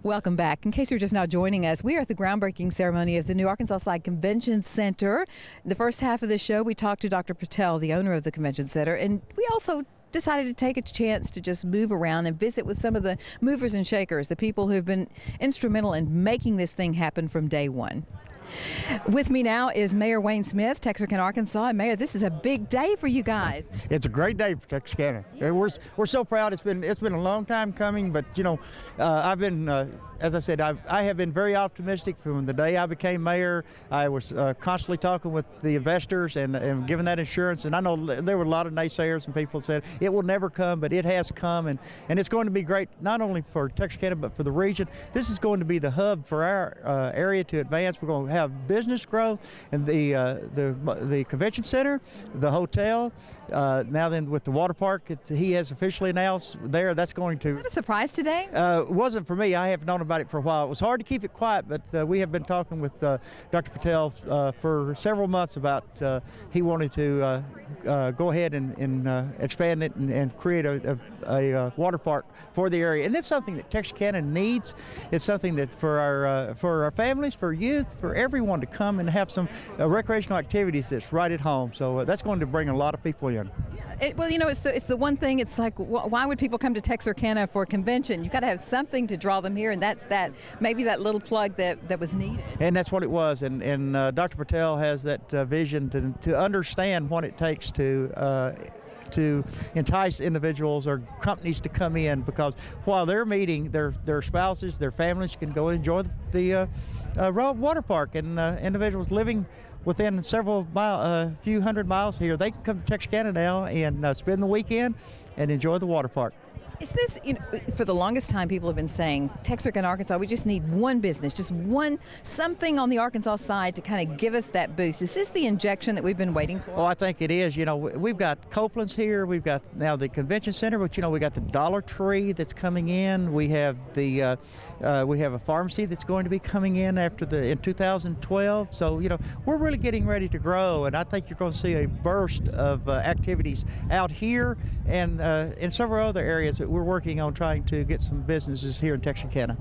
Welcome back. In case you're just now joining us, we are at the groundbreaking ceremony of the new Arkansas Side Convention Center. In the first half of the show, we talked to Dr. Patel, the owner of the convention center, and we also decided to take a chance to just move around and visit with some of the movers and shakers, the people who have been instrumental in making this thing happen from day one. With me now is Mayor Wayne Smith, Texarkana, Arkansas. And Mayor, this is a big day for you guys. It's a great day for Texarkana. Yeah. We're so proud. It's been a long time coming, but you know, I've been, as I said, I have been very optimistic from the day I became mayor. I was constantly talking with the investors and giving that assurance. And I know there were a lot of naysayers and people said it will never come, but it has come, and it's going to be great not only for Texarkana but for the region. This is going to be the hub for our area to advance. We're going to have business growth, and the convention center, the hotel, now then with the water park, he has officially announced there. That's going to. Is that a surprise today? It wasn't for me. I have known about it for a while. It was hard to keep it quiet, but we have been talking with Dr. Patel for several months about he wanted to go ahead and expand it and create a water park for the area. And that's something that Texarkana needs. It's something that for our families, for youth, for everyone to come and have some recreational activities that's right at home. So that's going to bring a lot of people in. Well, you know, it's the one thing. It's like, why would people come to Texarkana for a convention? You've got to have something to draw them here, and that's maybe that little plug that was needed. And that's what it was. And Dr. Patel has that vision to understand what it takes to entice individuals or companies to come in, because while they're meeting, their spouses, their families can go enjoy the water park, and individuals living within few hundred miles here, they can come to Texarkana now and spend the weekend and enjoy the water park. Is this, you know, for the longest time people have been saying, Texarkana, Arkansas, we just need one business, just something on the Arkansas side to kind of give us that boost. Is this the injection that we've been waiting for? Oh, I think it is. You know, we've got Copeland's here, we've got now the convention center, but you know, we got the Dollar Tree that's coming in. We have we have a pharmacy that's going to be coming in in 2012. So, you know, we're really getting ready to grow, and I think you're going to see a burst of activities out here and in several other areas that we're working on trying to get some businesses here in Texarkana.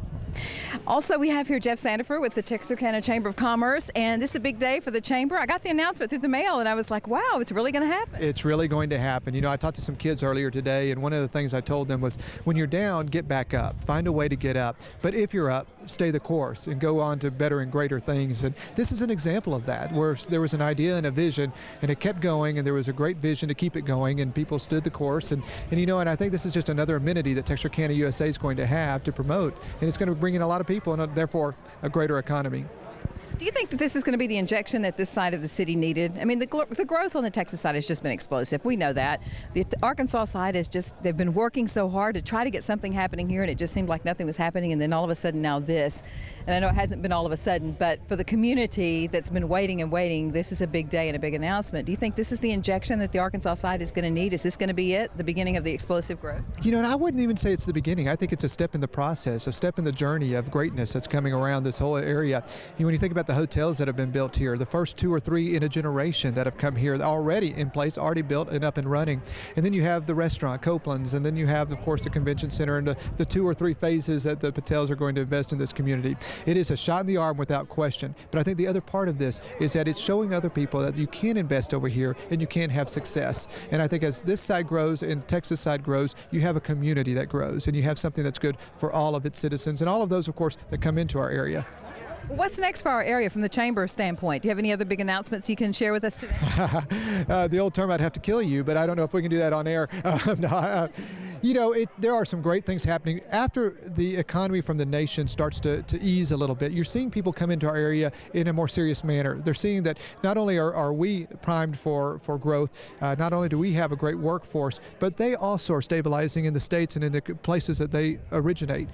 Also, we have here Jeff SANDFORD with the Texarkana Chamber of Commerce, and this is a big day for the Chamber. I got the announcement through the mail, and I was like, wow, it's really going to happen. It's really going to happen. You know, I talked to some kids earlier today, and one of the things I told them was, when you're down, get back up. Find a way to get up. But if you're up, stay the course and go on to better and greater things. And this is an example of that, where there was an idea and a vision, and it kept going, and there was a great vision to keep it going, and people stood the course. And you know, and I think this is just another amenity that Texarkana USA is going to have to promote, and it's going to bring in a lot of people and therefore a greater economy. Do you think that this is going to be the injection that this side of the city needed? I mean, the growth on the Texas side has just been explosive. We know that. The Arkansas side is just, they've been working so hard to try to get something happening here, and it just seemed like nothing was happening, and then all of a sudden now this. And I know it hasn't been all of a sudden, but for the community that's been waiting and waiting, this is a big day and a big announcement. Do you think this is the injection that the Arkansas side is going to need? Is this going to be it, the beginning of the explosive growth? You know, and I wouldn't even say it's the beginning. I think it's a step in the process, a step in the journey of greatness that's coming around this whole area. You know, when you think about the hotels that have been built here, the first 2 or 3 in a generation that have come here, already in place, already built and up and running. And then you have the restaurant, Copeland's, and then you have, of course, the convention center and the 2 or 3 phases that the Patels are going to invest in this community. It is a shot in the arm without question. But I think the other part of this is that it's showing other people that you can invest over here and you can have success. And I think as this side grows and Texas side grows, you have a community that grows, and you have something that's good for all of its citizens and all of those, of course, that come into our area. What's next for our area from the Chamber standpoint? Do you have any other big announcements you can share with us today? The old term, I'd have to kill you, but I don't know if we can do that on air. You know, there are some great things happening. After the economy from the nation starts to ease a little bit, you're seeing people come into our area in a more serious manner. They're seeing that not only are we primed for growth, not only do we have a great workforce, but they also are stabilizing in the states and in the places that they originate.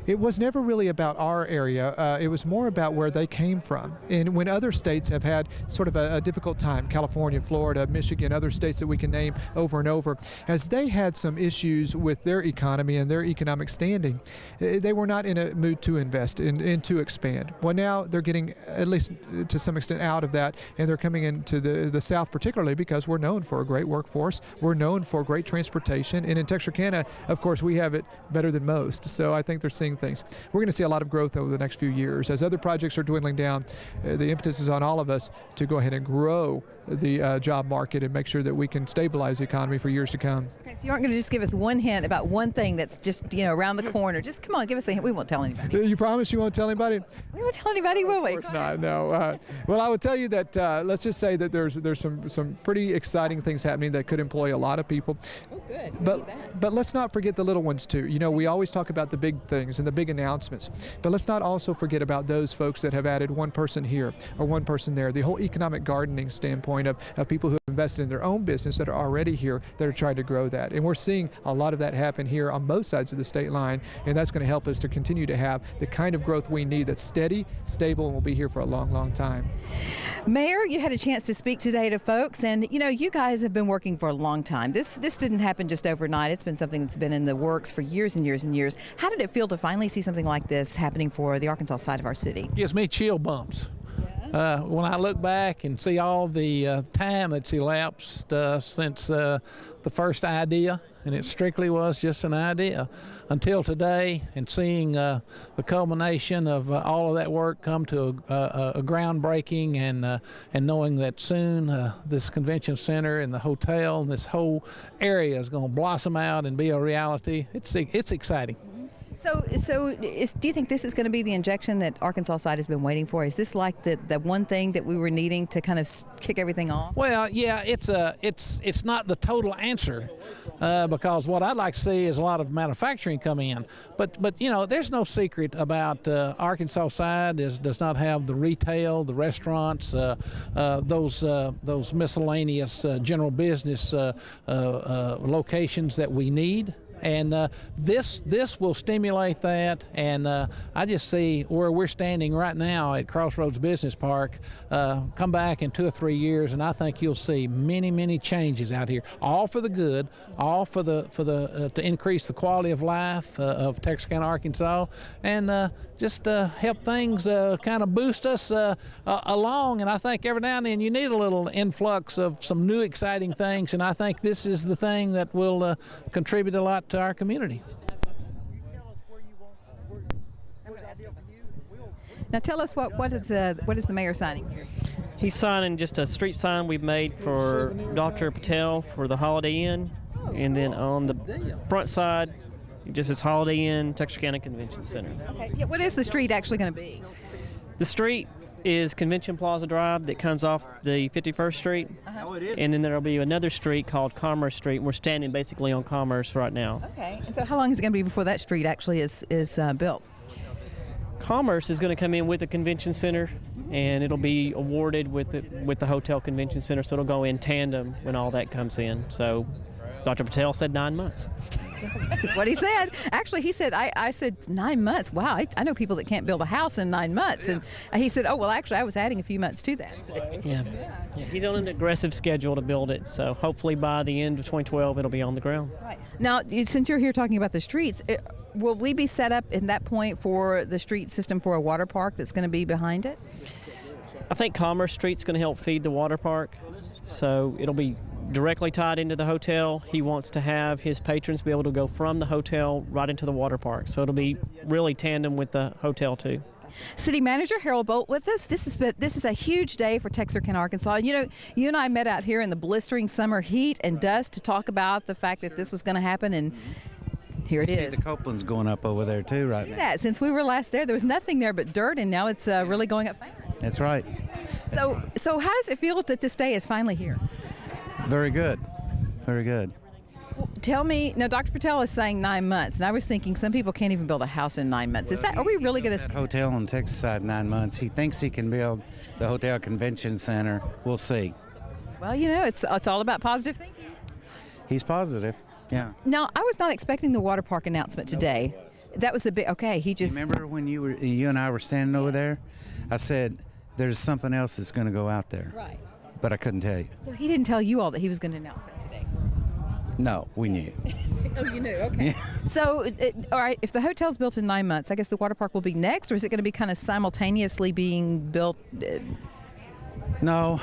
It was never really about our area. It was more about where they came from. And when other states have had sort of a difficult time, California, Florida, Michigan, other states that we can name over and over, as they had some issues with their economy and their economic standing, they were not in a mood to invest and to expand. Well, now they're getting, at least to some extent, out of that, and they're coming into the South particularly because we're known for a great workforce. We're known for great transportation. And in Texarkana, of course, we have it better than most. So I think there's seeing things. We're going to see a lot of growth over the next few years. As other projects are dwindling down, the impetus is on all of us to go ahead and grow the job market and make sure that we can stabilize the economy for years to come. Okay, so you aren't going to just give us one hint about one thing that's just, around the corner. Just come on, give us a hint. We won't tell anybody. You promise you won't tell anybody? We won't tell anybody, will we? Of course not, no. Well, I would tell you that let's just say that there's some pretty exciting things happening that could employ a lot of people. Oh, good. But let's not forget the little ones too. We always talk about the big things and the big announcements, but let's not also forget about those folks that have added one person here or one person there. The whole economic gardening standpoint of people who have invested in their own business that are already here that are trying to grow that. And we're seeing a lot of that happen here on both sides of the state line, and that's going to help us to continue to have the kind of growth we need that's steady, stable, and will be here for a long, long time. Mayor, you had a chance to speak today to folks, and you guys have been working for a long time. This didn't happen just overnight. It's been something that's been in the works for years and years and years. How did it feel to finally see something like this happening for the Arkansas side of our city? Gives me chill bumps. When I look back and see all the time that's elapsed since the first idea, and it strictly was just an idea, until today, and seeing the culmination of all of that work come to a groundbreaking, and knowing that soon this convention center and the hotel and this whole area is going to blossom out and be a reality, it's exciting. So do you think this is going to be the injection that Arkansas side has been waiting for? Is this like the one thing that we were needing to kind of kick everything off? Well, yeah, it's not the total answer, because what I'd like to see is a lot of manufacturing come in. But there's no secret about Arkansas side does not have the retail, the restaurants, those miscellaneous general business locations that we need. And this will stimulate that, and I just see where we're standing right now at Crossroads Business Park. Come back in 2 or 3 years, and I think you'll see many changes out here, all for the good, all for the to increase the quality of life of Texarkana, Arkansas, and just help things kind of boost us along. And I think every now and then you need a little influx of some new exciting things, and I think this is the thing that will contribute a lot to our community. Now tell us what is the mayor signing here? He's signing just a street sign we've made for Dr. Patel for the Holiday Inn, and then on the front side, it just says Holiday Inn, Texarkana Convention Center. Okay. Yeah, what is the street actually going to be? The street is Convention Plaza Drive that comes off the 51st Street, and then there'll be another street called Commerce Street, and we're standing basically on Commerce right now. Okay. And so how long is it going to be before that street actually is built? Commerce is going to come in with the convention center, and it'll be awarded with the hotel convention center, so it'll go in tandem when all that comes in. So Dr. Patel said 9 months. That's what he said. Actually, he said, I said 9 months. Wow, I know people that can't build a house in 9 months. And he said, oh, well, actually, I was adding a few months to that. Yeah. He's on an aggressive schedule to build it, so hopefully by the end of 2012, it'll be on the ground. Right. Now, since you're here talking about the streets, will we be set up in that point for the street system for a water park that's going to be behind it? I think Commerce Street's going to help feed the water park, so it'll be directly tied into the hotel. He wants to have his patrons be able to go from the hotel right into the water park, so it'll be really tandem with the hotel too. City Manager Harold Bolt with us. This is a huge day for Texarkana, Arkansas. You and I met out here in the blistering summer heat and dust to talk about the fact that this was going to happen, and here it is. The Copeland's going up over there too right now. Yeah, since we were last there was nothing there but dirt, and now it's really going up fast. That's right. So how does it feel that this day is finally here? Very good. Very good. Well, tell me, now Dr. Patel is saying 9 months, and I was thinking some people can't even build a house in 9 months. Are we really going to? Hotel on Texas side 9 months. He thinks he can build the Hotel Convention Center. We'll see. Well, it's all about positive thinking. He's positive. Yeah. Now, I was not expecting the water park announcement today. That was a bit okay. He just. Remember when you and I were standing over there? I said there's something else that's going to go out there. Right. But I couldn't tell you. So he didn't tell you all that he was going to announce that today? No, we knew. Oh, you knew, okay. Yeah. So, all right, if the hotel's built in 9 months, I guess the water park will be next, or is it going to be kind of simultaneously being built? No,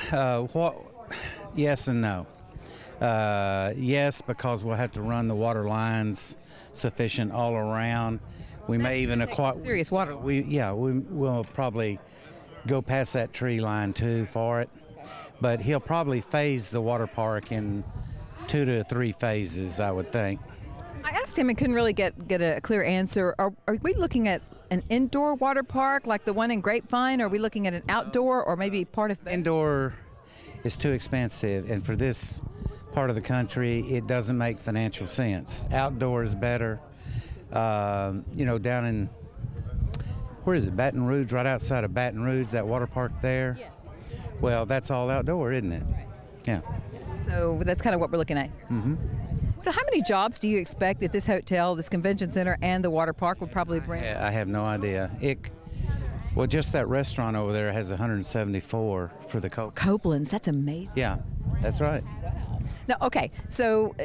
yes and no. Yes, because we'll have to run the water lines sufficient all around. We may even acquire serious water. We will probably go past that tree line too for it, but he'll probably phase the water park in 2 to 3 phases, I would think. I asked him and couldn't really get a clear answer. Are we looking at an indoor water park like the one in Grapevine? Or are we looking at an outdoor or maybe part of both? Indoor is too expensive, and for this part of the country, it doesn't make financial sense. Outdoor is better. Down in, where is it, Baton Rouge, right outside of Baton Rouge, that water park there? Yes. Well, that's all outdoor, isn't it? Right. Yeah. So that's kind of what we're looking at. Mm-hmm. So how many jobs do you expect that this hotel, this convention center, and the water park would probably bring? I have no idea. Well, just that restaurant over there has 174 for the Copeland's, that's amazing. Yeah, that's right. Now, okay, so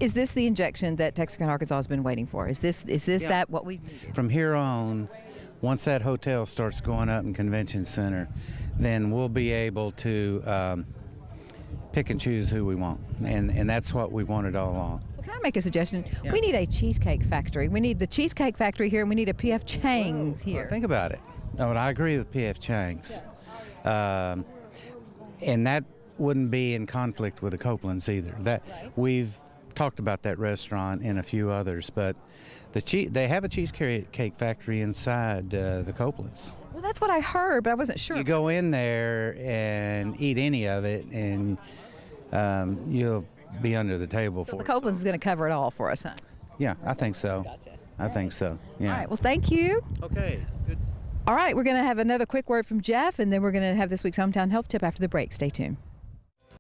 is this the injection that Texarkana, Arkansas has been waiting for? Is this that what we needed? From here on, once that hotel starts going up in Convention Center, then we'll be able to pick and choose who we want, and that's what we wanted all along. Well, can I make a suggestion? Yeah. We need a cheesecake factory. We need the cheesecake factory here, and we need a P.F. Chang's here. Well, think about it. Oh, and I agree with P.F. Chang's. And that wouldn't be in conflict with the Copeland's either. That we've talked about that restaurant and a few others, but they have a cheesecake factory inside the Copeland's. Well, that's what I heard, but I wasn't sure. You go in there and eat any of it, and you'll be under the table So for the it. Copeland's is going to cover it all for us, huh? Yeah, I think so. Gotcha. I think so. Yeah. All right, well, thank you. Okay. Good. All right, we're going to have another quick word from Jeff, and then we're going to have this week's Hometown Health Tip after the break. Stay tuned.